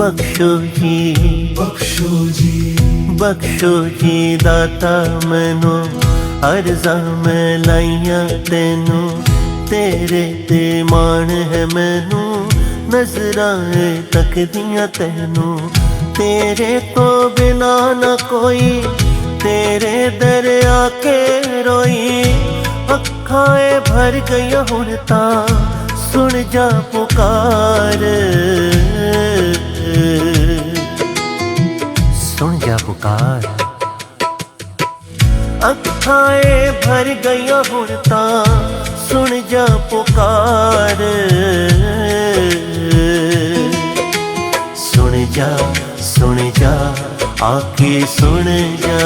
बख्शो जी, बख्शो जी, बख्शो जी दाता मैनू अर्ज़ां मैं लाइयां तेनू, तेरे ते मान है मैनू, नज़रां तकदियां तैनू। तेरे तो बिना न कोई, तेरे दर आके रोई, अखां भर गई हुण तां सुन जा पुकार, सुन जा पुकार। अखां भर गई हुण तां सुन जा पुकार, सुन जा आके सुन जा,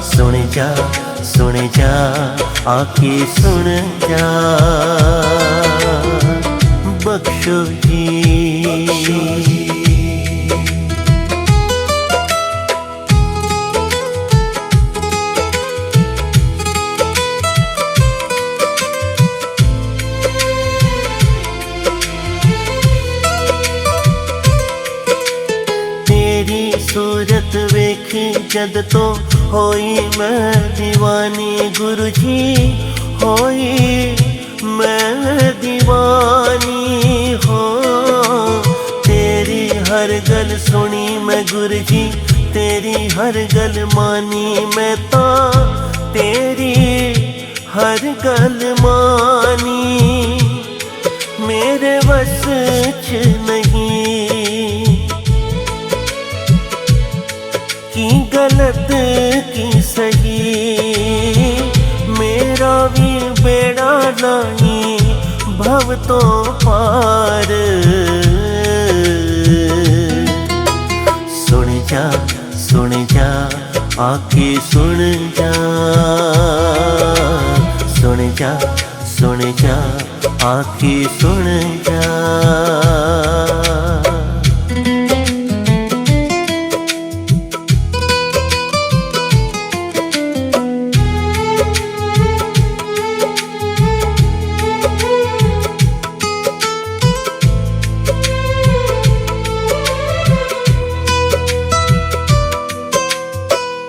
सुन जा आके सुन जा। बख्शो जी, बख्शो जी, तेरी सूरत वेखी जद तो होई मैं दीवानी, गुरु जी होई मैं दीवानी हो। तेरी हर गल सुनी मैं गुरु जी, तेरी हर गल मानी मैं तो, तेरी हर गल मानी। मेरे बस च नहीं की गलत की सही, मेरा भी बेड़ा नहीं भव तो पार। सुन जा आके सुन जा, सुन जा आके सुन जा।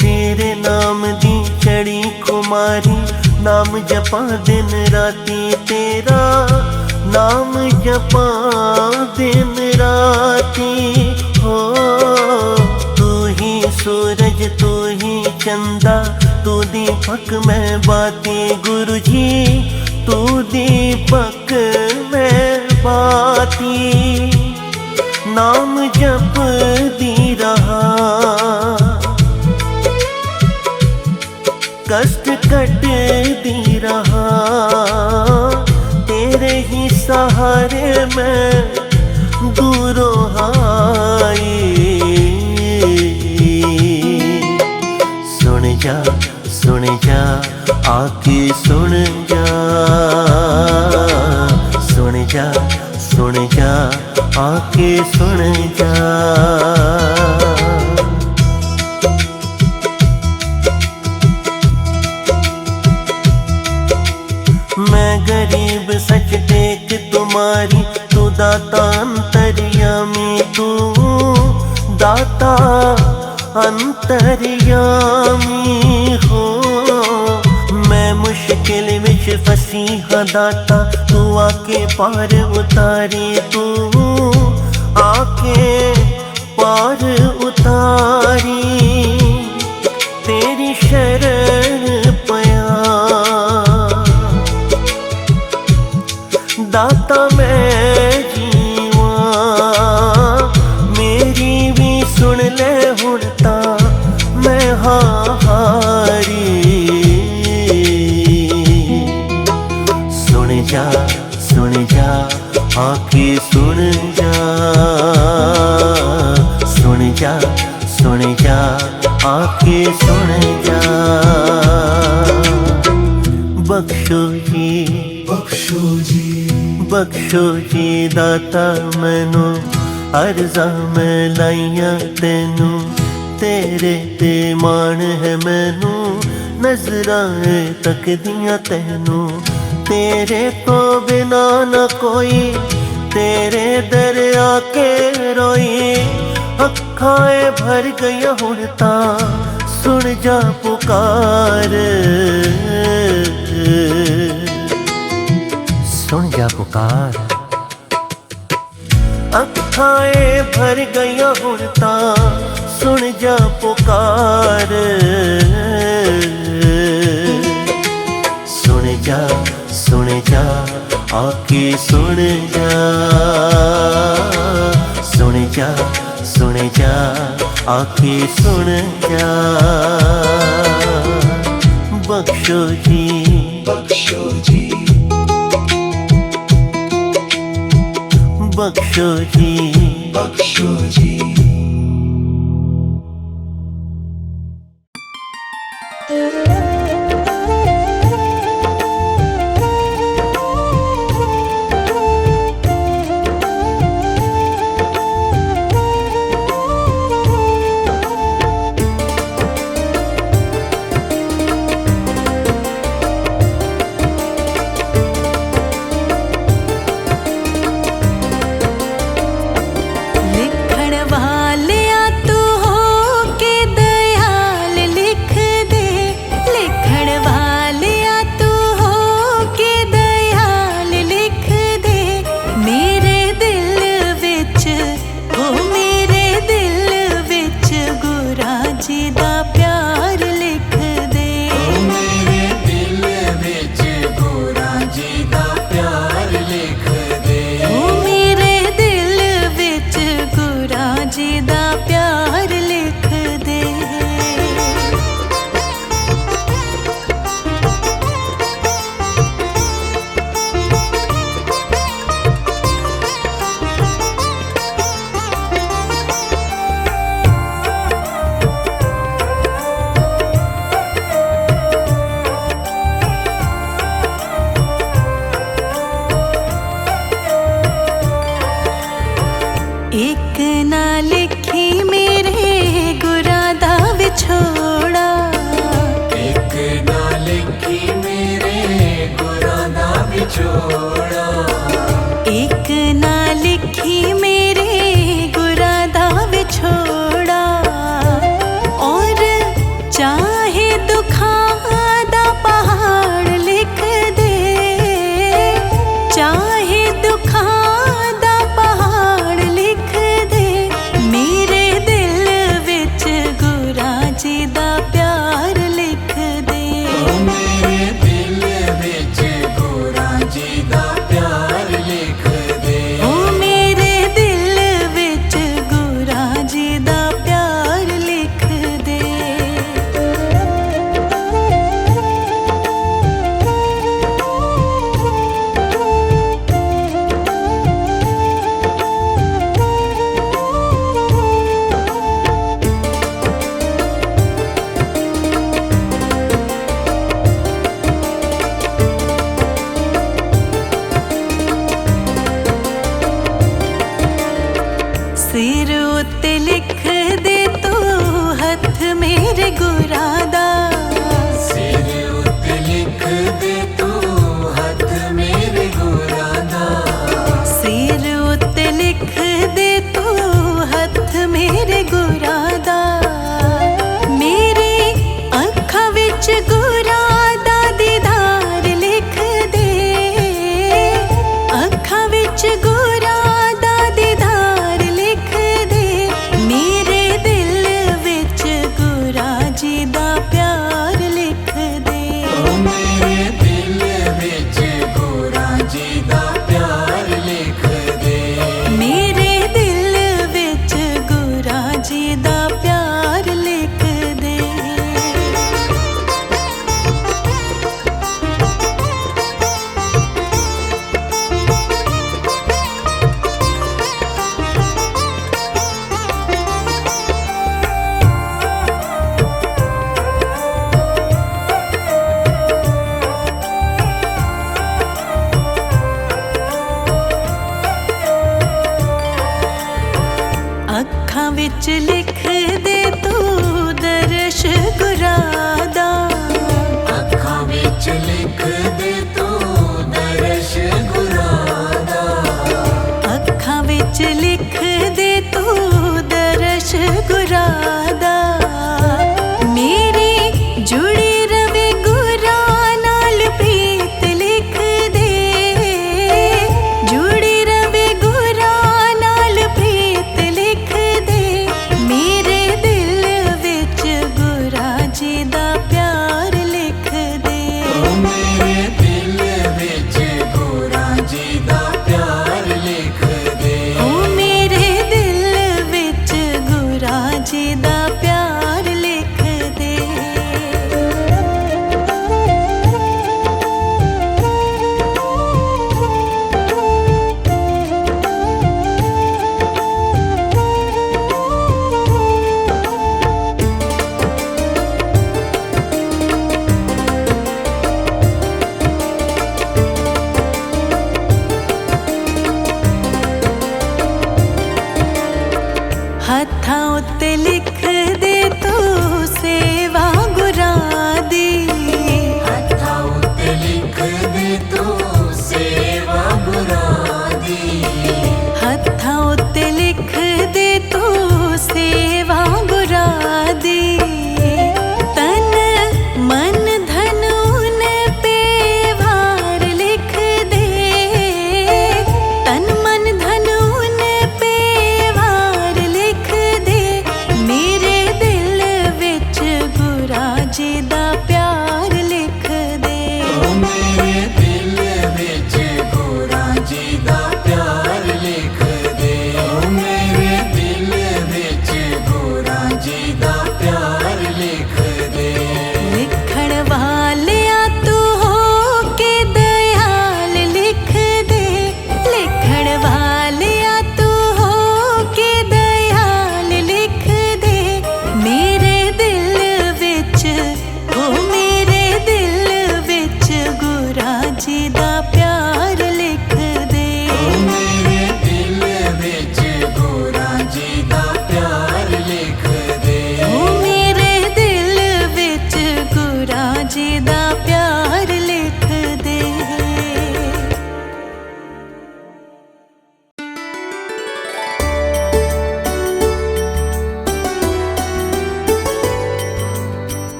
तेरे नाम दी चढ़ी कुमारी, नाम जपा दिन राती, तेरा नाम जपा दिन राती हो। तू ही सूरज तू ही चंदा, तू दीपक मैं बाती, गुरु जी तू दीपक मैं बाती। नाम जप दी रहा कष्ट कट दी रहा, तेरे ही सहारे मैं दूरों आई। सुन जा आके सुन जा, सुन जा आके सुन जा। मैं गरीब सच टेक तुम्हारी, तू दाता अंतर्यामी, तू दाता अंतर्यामी हो। मैं मुश्किल विच फसी हाँ दाता, तू आके पार उतारी, तू आके पार उतारी। तेरी शरण पया दाता मैं जीवा, मेरी भी सुन ले हुण तां मैं हारी। सुन जा आके सुन जा, सुन जा आके सुन जा। बख्शो जी, बख्शो जी, बख्शो जी दाता मैनू अर्ज़ां मैं लाइयां तेनू, तेरे ते मान है मैनू, नज़रां तकदियां तैनू। तेरे तो बिना न कोई, तेरे दर आके रोई अखाएं भर गई हुण तां सुन जा पुकार, सुन जा पुकार। अखाएं भर गई हुण तां सुन जा पुकार, सुन जा आके सुन जा, सुन जा सुन जा आके सुन जा। बख्शो जी बख्शो जी बख्शो जी बख्शो जी। एक ना लिखी मेरे गुरा दा विछोड़ा, एक ना लिखी मेरे गुरा दा विछोड़ा, एक ना लिखी मेरे गुरा दा विछोड़ा। और चाहे दुखा दा पहाड़ लिख दे, चाहे दुखा दा पहाड़ लिख दे, मेरे दिल विच गुरा जी दा प्यार लिख दे। मेरे दिल विच गुरा जी दा प्यार लिख दे। ओ मेरे दिल विच गुरा जी दा प्यार लिख दे। सिर उत्ते लिख दे तू हथ मेरे गुरा दा, सिर उत्ते लिख दे तू हथ मेरे गुरा दा, सिर उत्ते लिख दे तू हथ मेरे गुरा दा। मेरी अखां विच गुरा दा दीदार लिख दे, अखां विच गुरा दा दीदार लिख दे, मेरे दिल विच गुरा जी दा प्यार लिख दे। मेरे दिल विच गुरा जी दा प्यार लिख दे। मेरे दिल विच गुरा जी दा प्यार लिख दे। अखां विच लिख दे तू दर्श गुरा दा, अखां विच लिख दे तू दर्श गुरा दा,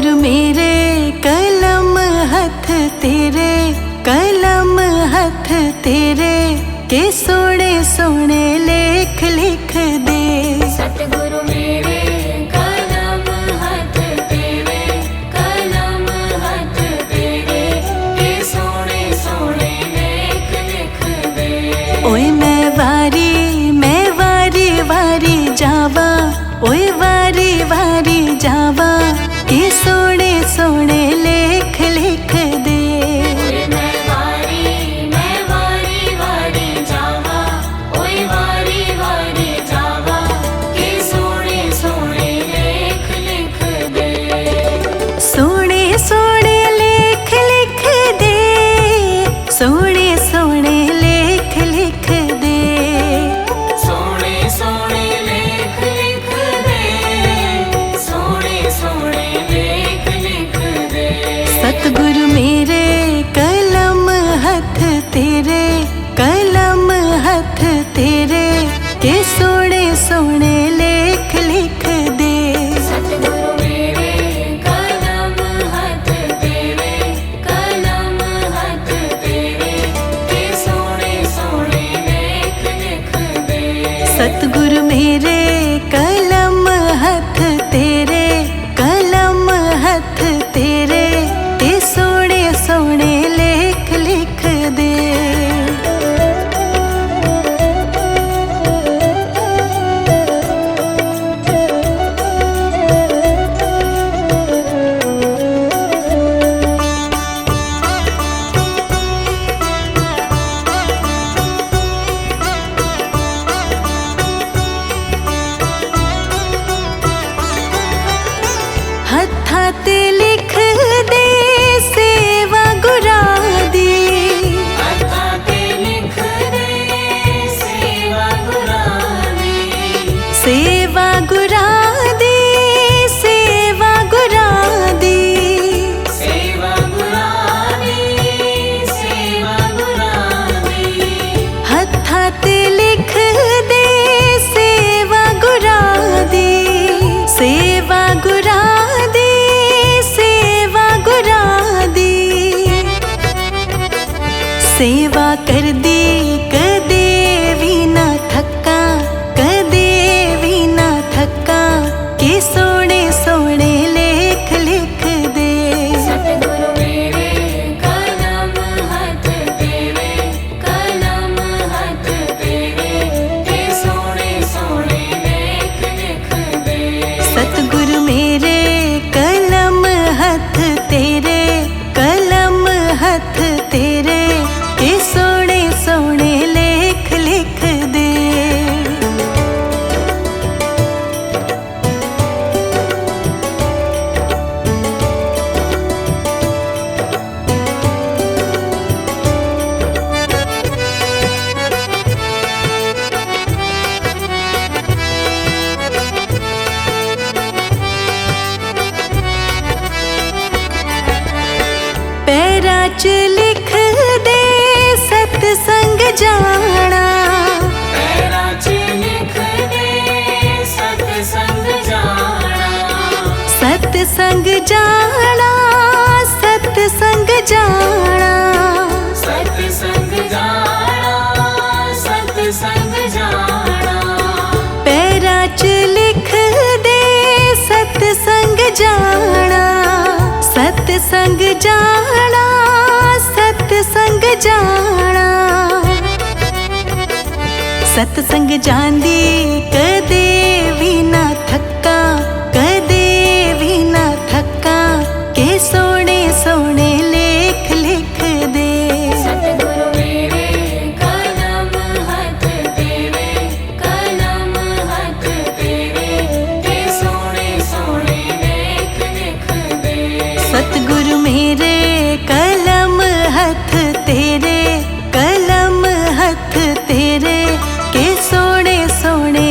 सतगुरु मेरे कलम हथ तेरे, कलम हथ तेरे के सोने सोने लेख लिख दे। सतगुरु मेरे कलम हथ तेरे, कलम हथ तेरे के सोने सोने लेख लिख दे। ओए मैं वारी वारी जावा, ओए वारी वारी जावा के सोने सोने लेख लिख दे। मैं वारी वारी जावा, ओए वारी वारी जावा के सोने सोने लेख लिख दे। सोने सोने लेख लिख दे, सोने सोने लेख लिख दे। सोने सोने लेख लिख दे, सोने सोने लेख लिख दे। सतगुरु मेरे कलम हथ तेरे, कलम हथ तेरे के सोने सोने लेख लिख दे। सतगुरु मेरे कलम हथ तेरे, कलम हथ तेरे के सोने सोने लेख लिख दे। सतगुरु मेरे कलम हथ तेरे, कलम हथ तेरे के सोने सोने लेख लिख दे। हत्थां ते लिख दे सेवा गुरा दी, हत्थां ते लिख दे सेवा गुरा दी। सेवा गुरा दी, सेवा गुरा दी। सेवा गुरा दी, सेवा गुरा दी। हत्थां ते लिख दे सेवा गुरा दी, सेवा गुरा दी, सेवा गुरा दी। सेवा कर दी कदे भी ना थक्का, कदे भी ना थक्का के सोने सोने लेख लिख दे। सतगुरु मेरे कलम हथ तेरे, कलम हथ तेरे के सोने सोने लेख लिख दे। सतगुरु मेरे कलम हथ तेरे, कलम हथ तेरे के सोने सोने लेख लिख दे। पैरा च लिख दे सतसंग जाना, पैरां च लिख दे सतसंग जाना। सतसंग जाना, सतसंग जाना। सतसंग जाना, सतसंग जाना। पैरा च लिख दे सतसंग जाना, सतसंग जाना, सतसंग जाना। सतसंग जांदी कदे भी ना थक्का, कदे भी ना थक्का के सोने सोने लेख लिख दे। सतगुरु मेरे कलम हथ तेरे, कलम हथ तेरे के सोने सोने लेख लिख दे। सतगुरु मेरे कलम हथ तेरे, कलम हथ तेरे के सोने सोने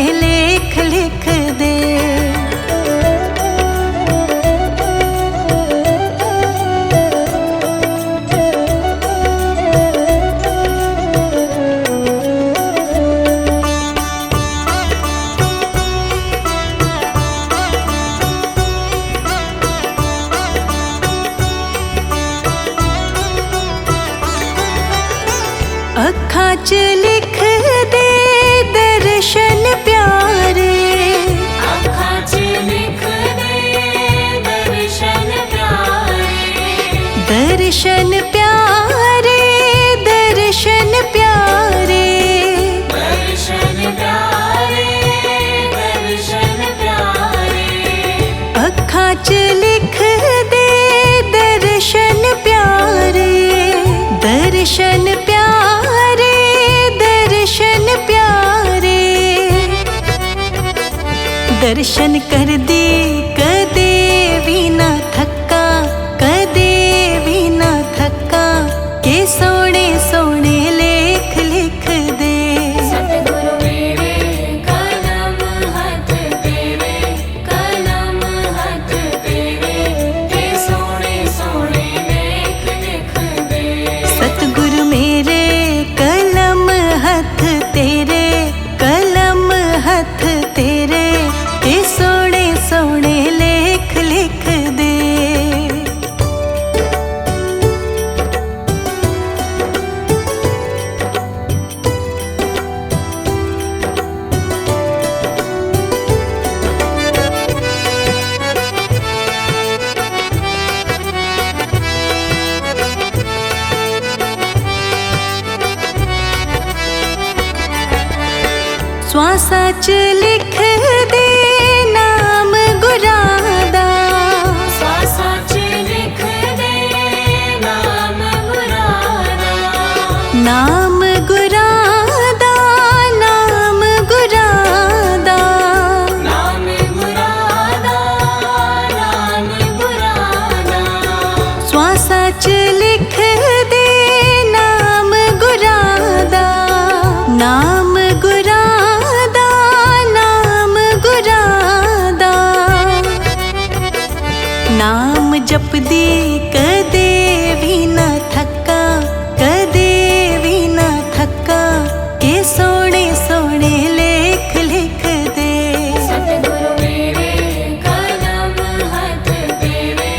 दर्शन कर दी कदे भी ना थका, कदे भी ना थका, के सोने सोने लेख लिख दे। सतगुरु मेरे कलम हाथ तेरे, कलम हाथ तेरे, के सोने सोने लेख लिख दे। सतगुरु मेरे कलम हाथ तेरे, कलम हाथ तेरे, के सोने सोने लेख लिख दे। श्वासा च लिख दे नाम गुरादा, श्वासा च लिख दे नाम गुरादा, नाम गुरादा, नाम गुरादा, नाम गुरादा, नाम गुरादा। श्वासा च लिख दे नाम गुरादा, नाम गुरादा, नाम गुरादा। नाम जप दी कदे भी ना थका, कदे भी ना थका, के सोने सोने लेख लिख दे। सतगुरु मेरे कलम हाथ तेरे,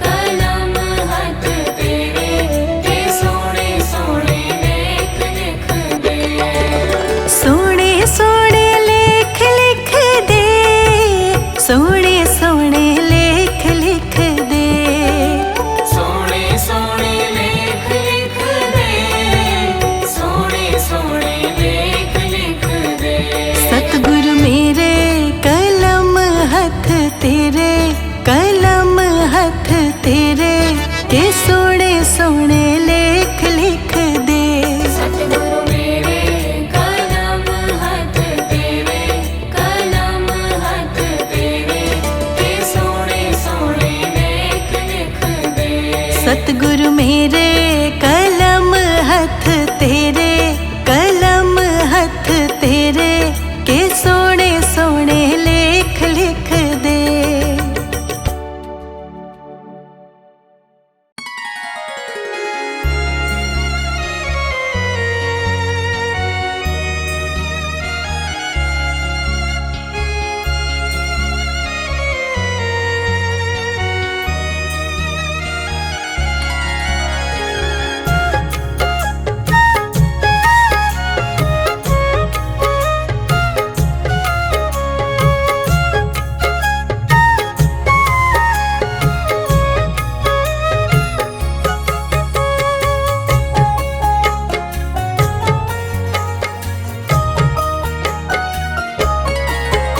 कलम हाथ तेरे, के सोने सोने लेख लिख दे। सोने सोने लेख लिख दे, सोने सोने लेख लिख दे। सोने सोने लेख लिख दे, सोने सोने लेख लिख दे। सतगुरु मेरे कलम हाथ तेरे, कलम हाथ तेरे, के सोने सोने लेख लिख दे। सतगुरु मेरे कलम हाथ तेरे, कलम हाथ तेरे, के सोने सोने लेख लिख दे। सतगुरु मेरे कलम हाथ तेरे, कलम हाथ तेरे, के सोने सोने लेख लिख दे।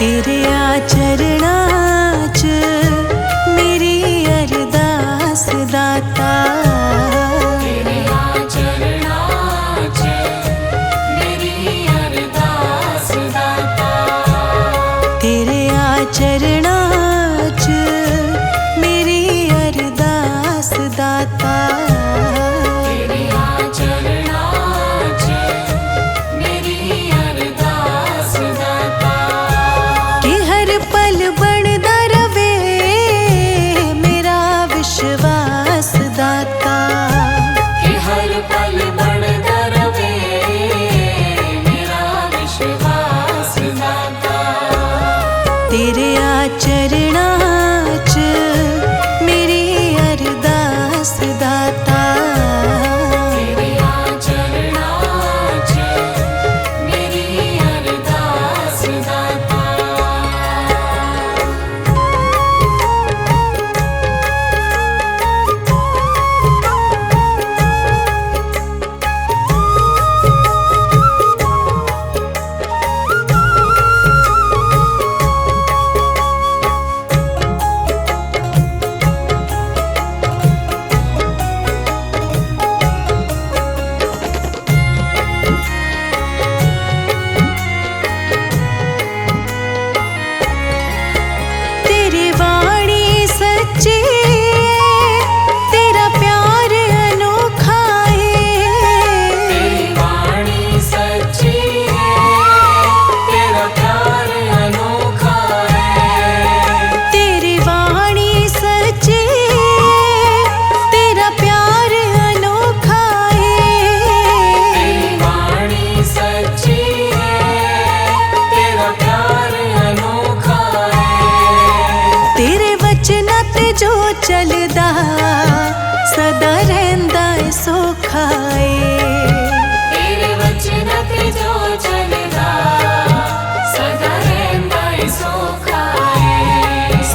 तेरे आचरणां च मेरी अरदास दाता, तेरे आचरणां च मेरी अरदास दाता। तेरे आचरणां च मेरी अरदास दाता। तेरे आचरणां च मेरी अरदास दाता। कि हर पल बनदा रवे मेरा विश्वास दाता। कि हर पल बढ़ता रवे मेरा विश्वास दाता। तेरे आचरणां च मेरी अरदास दाता। तेरे आचरणां च मेरी अरदास दाता।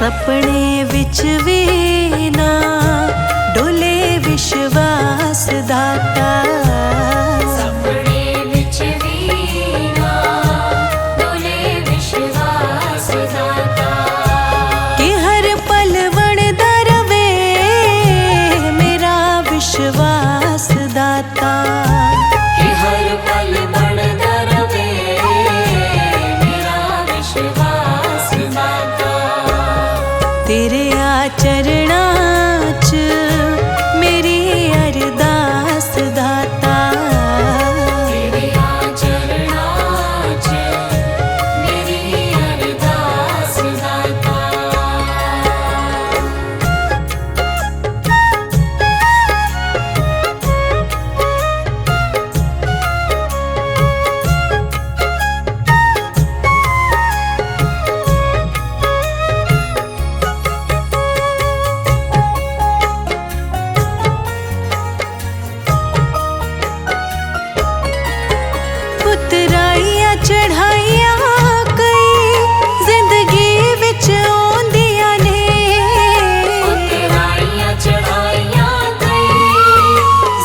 सपने विच वी ना डोले विश्वास दाता। सपने विच भी ना डोले विश्वास दाता। कि हर पल बनदा रवे मेरा विश्वास दाता। कि हर पल बनदा रवे मेरा विश्वास दाता। तेरे आचरणां च मेरी अरदास दाता। तेरे आचरणां च मेरी अरदास दाता। उतराइयां चढ़ाइयां कई जिंदगी विच आउंदियां ने। उतराइयां चढ़ाइयां कई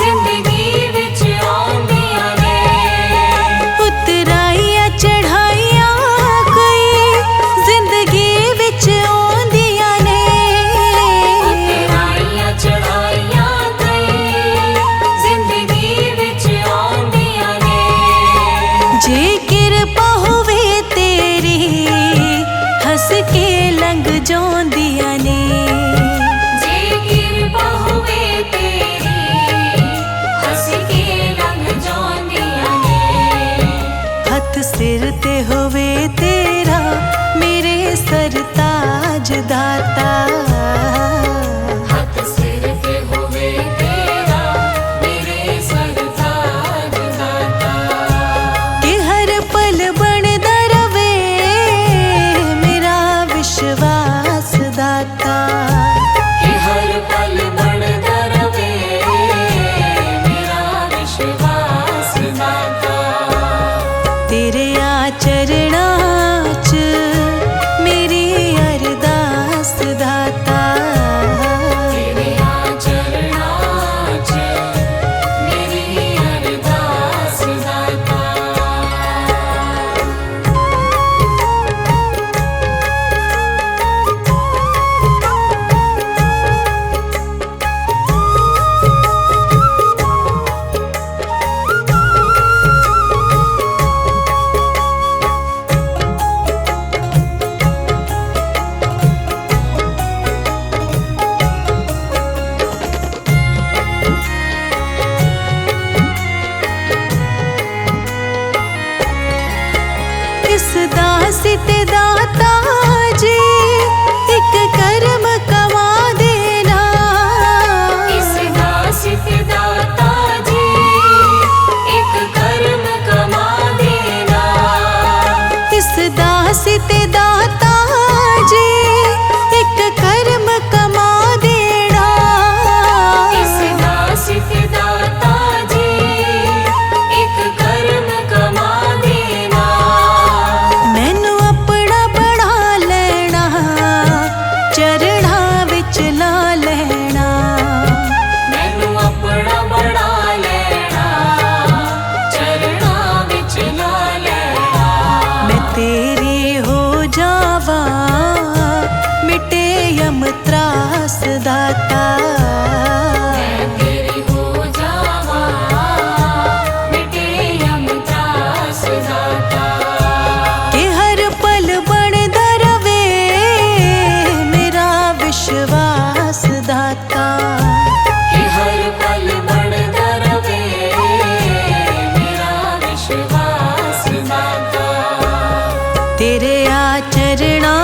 जिंदगी विच आउंदियां ने। उतराइयां चढ़ाइयां कई जिंदगी विच आउंदियां ने। उतराइयां चढ़ाइयां कई जिंदगी विच आउंदियां ने। जे किरपा होवे तेरी हंस के लंघ जांदियां ने। जे किरपा होवे तेरी हंस के लंघ जांदियां ने। हथ सिर ते होवे तेरा मेरे सरताज दाता। हथ सिर ते होवे तेरा मेरे सरताज दाता। कि हर पल बनदा रवे मेरा विश्वास दाता। कि हर पल बनदा रवे मेरा विश्वास दाता। तेरे आचरणां च मेरी अरदास दाता। तेरे आचरणां च मेरी अरदास दाता। इस दासी ते दाता जी एक कर्म कमा देना। इस दास ते दाता जी एक कर्म कमा देना। इस दासी ते दाता जी एक कर्म कमा देना। इस दास ते दाता जी एक कर्म कमा देना। मैनू अपना बना लेना चरणा विच ला लेना। मैनू अपना बना लेना चरणां विच ला लेना। मैं तेरी हो जावा मिटे यम त्रास दाता। मैं तेरी हो जावा मिटे यम त्रास दाता। कि हर पल बनदा रवे मेरा विश्वास दाता। कि हर पल बनदा रवे मेरा विश्वास दाता। तेरे आचरणां